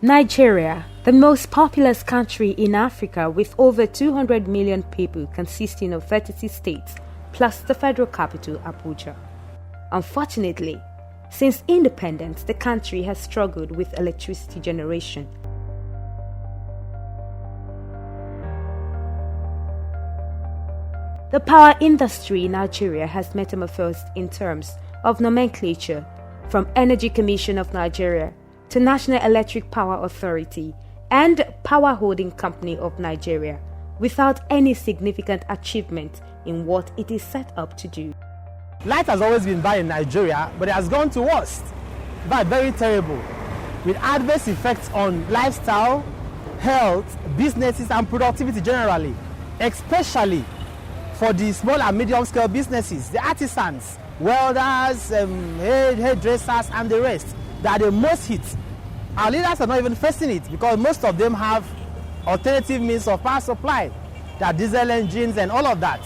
Nigeria, the most populous country in Africa with over 200 million people consisting of 36 states plus the federal capital Abuja. Unfortunately, since independence, the country has struggled with electricity generation. The power industry in Nigeria has metamorphosed in terms of nomenclature from Energy Commission of Nigeria to National Electric Power Authority and Power Holding Company of Nigeria without any significant achievement in what it is set up to do. Light has always been bad in Nigeria, but it has gone to worst. Bad, very terrible, with adverse effects on lifestyle, health, businesses and productivity generally, especially for the small and medium scale businesses, the artisans, welders, hairdressers and the rest that are the most hit. Our leaders are not even facing it because most of them have alternative means of power supply, that diesel engines and all of that.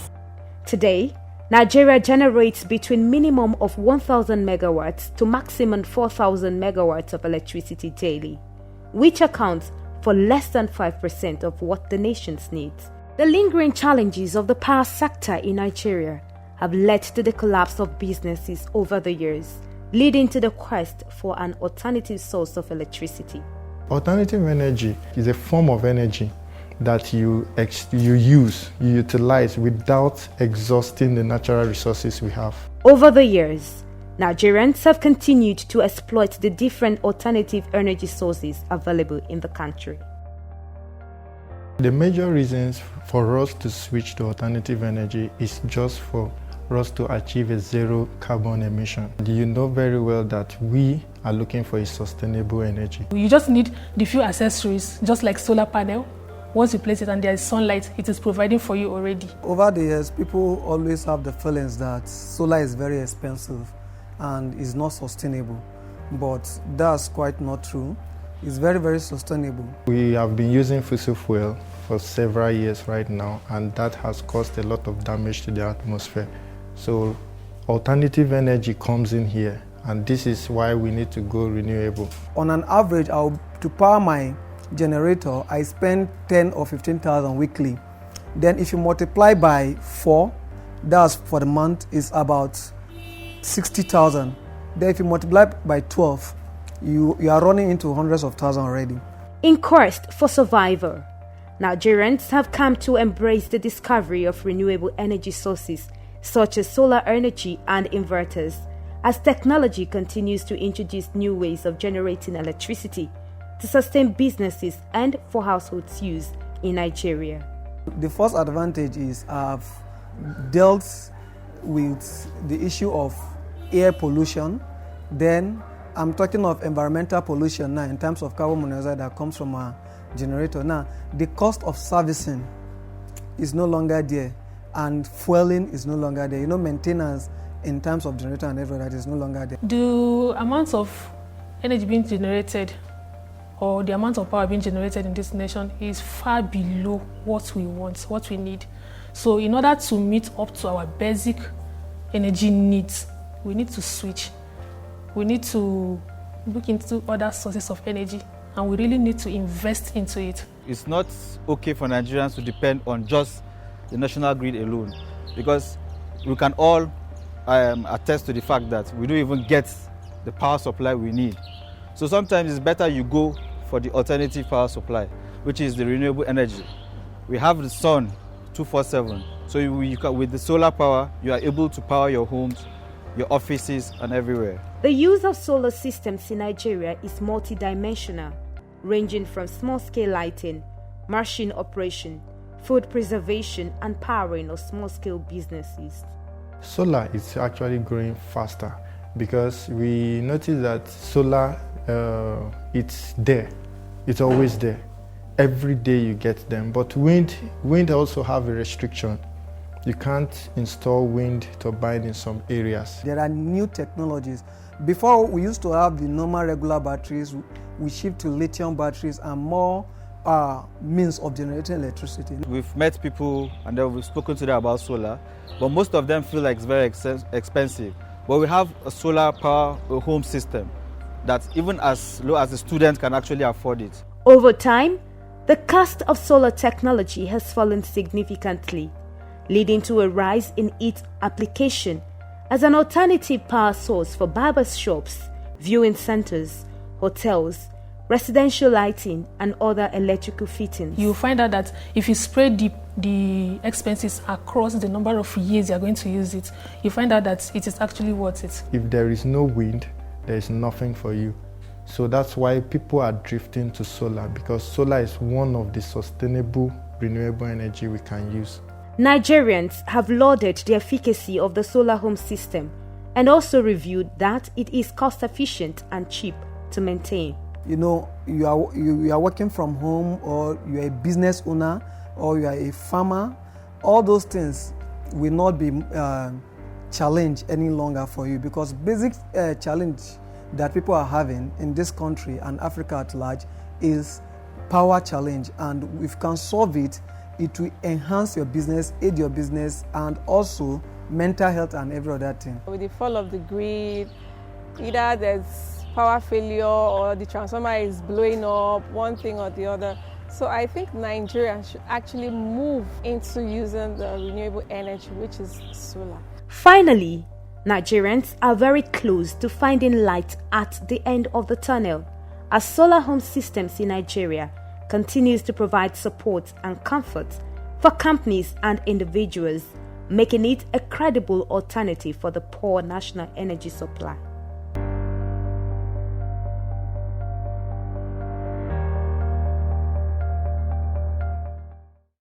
Today, Nigeria generates between minimum of 1,000 megawatts to maximum 4,000 megawatts of electricity daily, which accounts for less than 5% of what the nation needs. The lingering challenges of the power sector in Nigeria have led to the collapse of businesses over the years, leading to the quest for an alternative source of electricity. Alternative energy is a form of energy that you utilize without exhausting the natural resources we have. Over the years, Nigerians have continued to exploit the different alternative energy sources available in the country. The major reasons for us to switch to alternative energy is just for us to achieve a zero carbon emission. You know very well that we are looking for a sustainable energy. You just need the few accessories, just like solar panel. Once you place it and there is sunlight, it is providing for you already. Over the years, people always have the feelings that solar is very expensive and is not sustainable. But that's quite not true. It's very, very sustainable. We have been using fossil fuel for several years right now, and that has caused a lot of damage to the atmosphere. So alternative energy comes in here, and this is why we need to go renewable. On an average, to power my generator, I spend 10 or 15,000 weekly. Then if you multiply by 4, that's for the month, is about 60,000. Then if you multiply by 12, you are running into hundreds of thousands already. In quest for survival, Nigerians have come to embrace the discovery of renewable energy sources such as solar energy and inverters, as technology continues to introduce new ways of generating electricity to sustain businesses and for households' use in Nigeria. The first advantage is I've dealt with the issue of air pollution. Then I'm talking of environmental pollution now in terms of carbon monoxide that comes from a generator. Now, the cost of servicing is no longer there, and fueling is no longer there. Maintenance in terms of generator and everything that is no longer there. The amount of energy being generated or the amount of power being generated in this nation is far below what we want, what we need. So in order to meet up to our basic energy needs, we need to switch. We need to look into other sources of energy, and we really need to invest into it. It's not okay for Nigerians to depend on just the national grid alone, because we can all attest to the fact that we don't even get the power supply we need. So sometimes it's better you go for the alternative power supply, which is the renewable energy. We have the sun 24/7, so you can, with the solar power, you are able to power your homes, your offices and everywhere. The use of solar systems in Nigeria is multidimensional, ranging from small-scale lighting, machine operation, food preservation and powering of small-scale businesses. Solar is actually growing faster because we notice that solar, it's there. It's always there. Every day you get them. But wind also have a restriction. You can't install wind turbine in some areas. There are new technologies. Before, we used to have the normal regular batteries. We shift to lithium batteries and more means of generating electricity. We've met people and then we've spoken to them about solar, but most of them feel like it's very expensive. But we have a solar power home system that even as low as a student can actually afford it. Over time, the cost of solar technology has fallen significantly, leading to a rise in its application as an alternative power source for barber shops, viewing centers, hotels, residential lighting, and other electrical fittings. You find out that if you spread the expenses across the number of years you are going to use it, you find out that it is actually worth it. If there is no wind, there is nothing for you. So that's why people are drifting to solar, because solar is one of the sustainable renewable energy we can use. Nigerians have lauded the efficacy of the solar home system and also reviewed that it is cost efficient and cheap to maintain. You know, you are working from home, or you are a business owner, or you are a farmer. All those things will not be challenge any longer for you, because basic challenge that people are having in this country and Africa at large is power challenge, and if you can solve it, it will enhance your business, aid your business, and also mental health and every other thing. With the fall of the grid, either there's power failure or the transformer is blowing up, one thing or the other. So I think Nigeria should actually move into using the renewable energy, which is solar. Finally, Nigerians are very close to finding light at the end of the tunnel, as solar home systems in Nigeria continues to provide support and comfort for companies and individuals, making it a credible alternative for the poor national energy supply.